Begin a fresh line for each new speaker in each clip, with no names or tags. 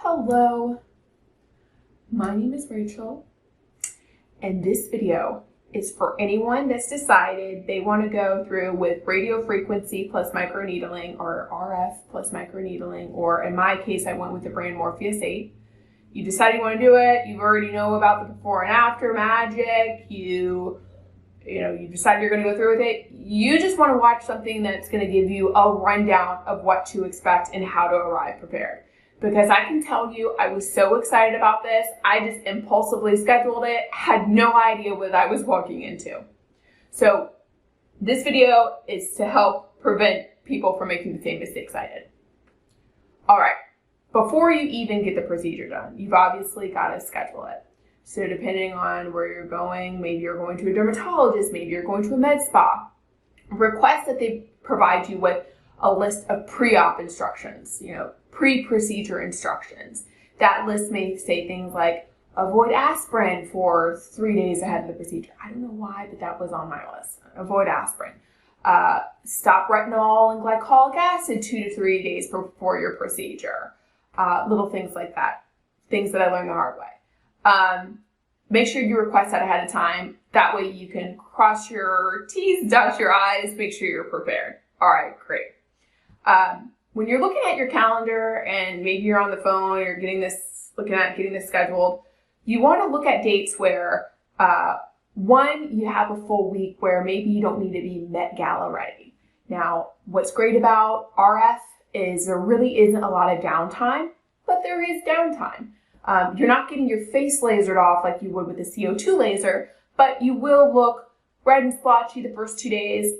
Hello, my name is Rachel, and this video is for anyone that's decided they want to go through with radiofrequency plus microneedling, or RF plus microneedling, or in my case, I went with the brand Morpheus8. You decide you want to do it, you already know about the before and after magic, you decide you're going to go through with it. You just want to watch something that's going to give you a rundown of what to expect and how to arrive prepared. Because I can tell you, I was so excited about this, I just impulsively scheduled it, had no idea what I was walking into. So this video is to help prevent people from making the same mistakes I did. All right, before you even get the procedure done, you've obviously got to schedule it. So depending on where you're going, maybe you're going to a dermatologist, maybe you're going to a med spa, request that they provide you with a list of pre-op instructions, pre-procedure instructions. That list may say things like, avoid aspirin for 3 days ahead of the procedure. I don't know why, but that was on my list. Avoid aspirin. Stop retinol and glycolic acid 2 to 3 days before your procedure. Little things like that. Things that I learned the hard way. Make sure you request that ahead of time. That way you can cross your T's, dot your I's, make sure you're prepared. All right, great. When you're looking at your calendar and maybe you're on the phone, you're getting this scheduled, you want to look at dates where, one, you have a full week where maybe you don't need to be Met Gala ready. Now, what's great about RF is there really isn't a lot of downtime, but there is downtime. You're not getting your face lasered off like you would with a CO2 laser, but you will look red and splotchy the first 2 days,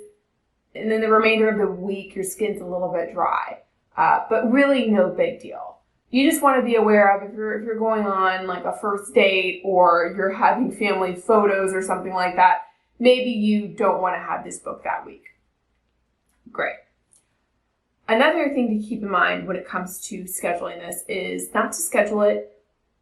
and then the remainder of the week, your skin's a little bit dry. But really no big deal. You just want to be aware of if you're going on like a first date or you're having family photos or something like that, maybe you don't want to have this booked that week. Great. Another thing to keep in mind when it comes to scheduling this is not to schedule it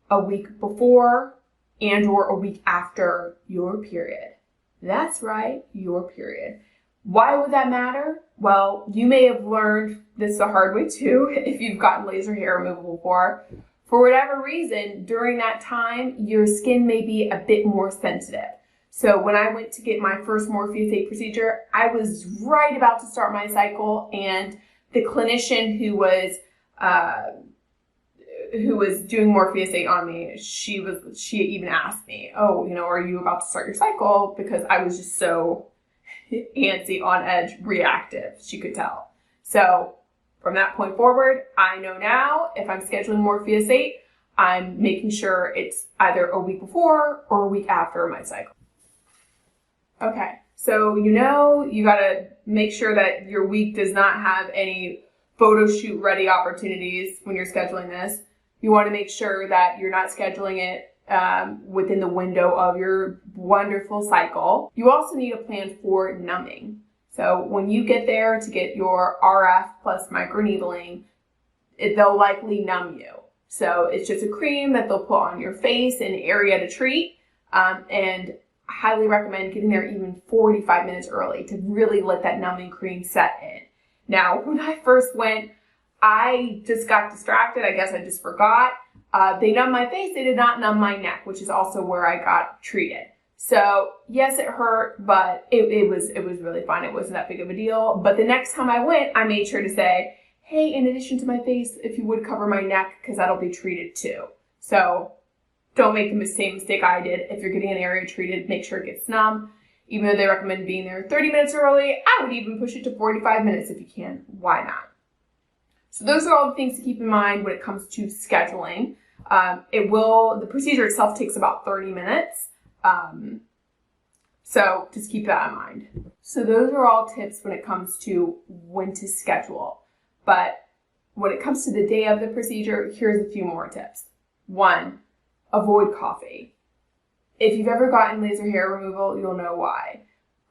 a week before and or a week after your period. That's right, your period. Why would that matter? Well, you may have learned this the hard way too if you've gotten laser hair removal before. For whatever reason, during that time, your skin may be a bit more sensitive. So when I went to get my first Morpheus8 procedure, I was right about to start my cycle, and the clinician who was doing Morpheus8 on me, she even asked me, are you about to start your cycle? Because I was just so antsy, on edge, reactive, she could tell. So from that point forward, I know now if I'm scheduling Morpheus8, I'm making sure it's either a week before or a week after my cycle. Okay, so you gotta make sure that your week does not have any photo shoot ready opportunities when you're scheduling this. You want to make sure that you're not scheduling it within the window of your wonderful cycle. You also need a plan for numbing. So when you get there to get your RF plus microneedling, they'll likely numb you. So it's just a cream that they'll put on your face, an area to treat, and I highly recommend getting there even 45 minutes early to really let that numbing cream set in. Now, when I first went, I just got distracted. I guess I just forgot. They numbed my face. They did not numb my neck, which is also where I got treated. So yes, it hurt, but it was really fine. It wasn't that big of a deal. But the next time I went, I made sure to say, hey, in addition to my face, if you would cover my neck, because that'll be treated too. So don't make the same mistake I did. If you're getting an area treated, make sure it gets numb. Even though they recommend being there 30 minutes early, I would even push it to 45 minutes if you can. Why not? So those are all the things to keep in mind when it comes to scheduling. The procedure itself takes about 30 minutes. So just keep that in mind. So those are all tips when it comes to when to schedule. But when it comes to the day of the procedure, here's a few more tips. 1, avoid coffee. If you've ever gotten laser hair removal, you'll know why.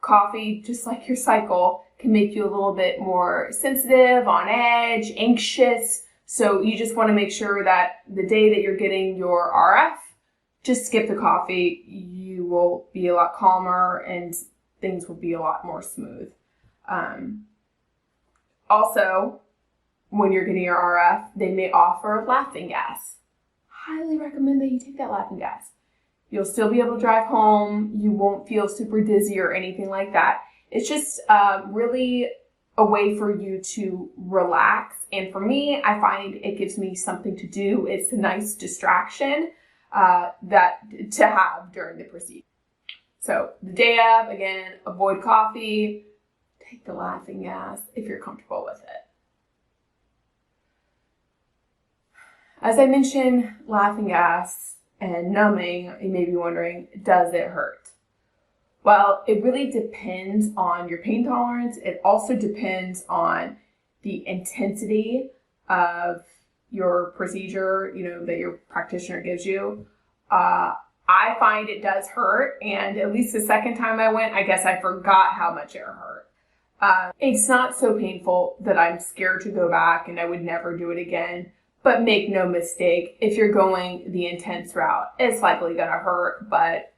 Coffee, just like your cycle, can make you a little bit more sensitive, on edge, anxious. So you just want to make sure that the day that you're getting your RF, just skip the coffee. You will be a lot calmer and things will be a lot more smooth. Also, when you're getting your RF, they may offer laughing gas. highly recommend that you take that laughing gas. You'll still be able to drive home. You won't feel super dizzy or anything like that. It's just really a way for you to relax. And for me, I find it gives me something to do. It's a nice distraction to have during the procedure. So the day of, again, avoid coffee. Take the laughing gas if you're comfortable with it. As I mentioned, laughing gas and numbing, you may be wondering, does it hurt? Well, it really depends on your pain tolerance. It also depends on the intensity of your procedure, that your practitioner gives you. I find it does hurt, and at least the second time I went, I guess I forgot how much it hurt. It's not so painful that I'm scared to go back and I would never do it again. But make no mistake, if you're going the intense route, it's likely going to hurt, but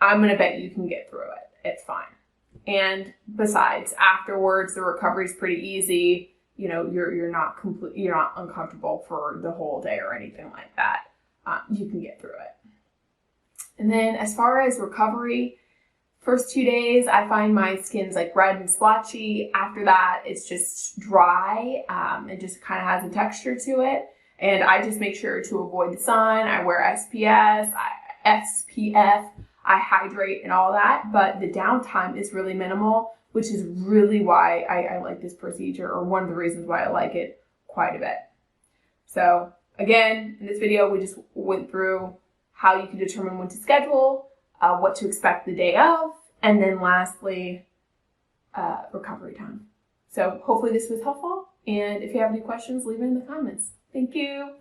I'm going to bet you can get through it. It's fine. And besides, afterwards, the recovery is pretty easy. You're not uncomfortable for the whole day or anything like that. You can get through it. And then as far as recovery, first 2 days, I find my skin's like red and splotchy. After that, it's just dry. It just kind of has a texture to it. And I just make sure to avoid the sun. I wear SPF, I hydrate and all that. But the downtime is really minimal, which is really why I like this procedure, or one of the reasons why I like it quite a bit. So again, in this video, we just went through how you can determine when to schedule, what to expect the day of, and then lastly, recovery time. So hopefully this was helpful, and if you have any questions, leave it in the comments. Thank you.